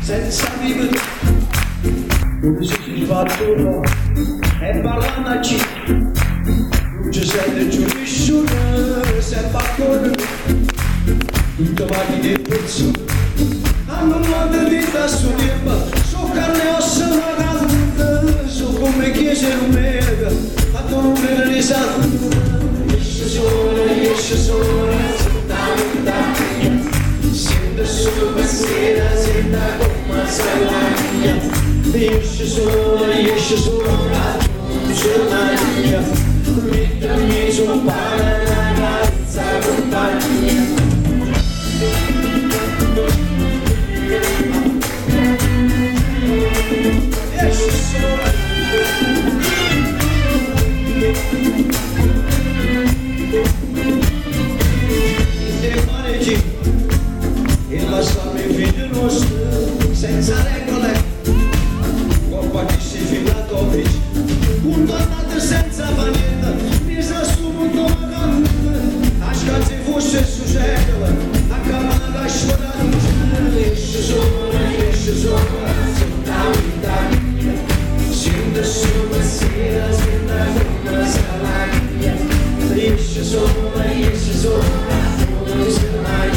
senza vivere, dove si fatto e parlanaci, non ci sente giù nessuno, sempre a correre, tutto va di pezzo, hanno un modo di vita su tempo, su carne e ossa una casa, su come chiese non mega, a non vedere risate, esce solo, sento solo sera, senta come salvaglia, esce solo, giornata, mettermi su un pane, ragazza compagnia. Esce solo, e lasciami figlio nostro senza regole, colpa che si fidato oggi, un tornato senza vanità, mi sa su un domani, a scazzi fosse su secolo, a camana da scivolare, esce solo, senta vita, sente solo sera, senta come salaglia, esce solo, non si mai.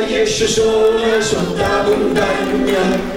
Esce solo, soltanto un bagno.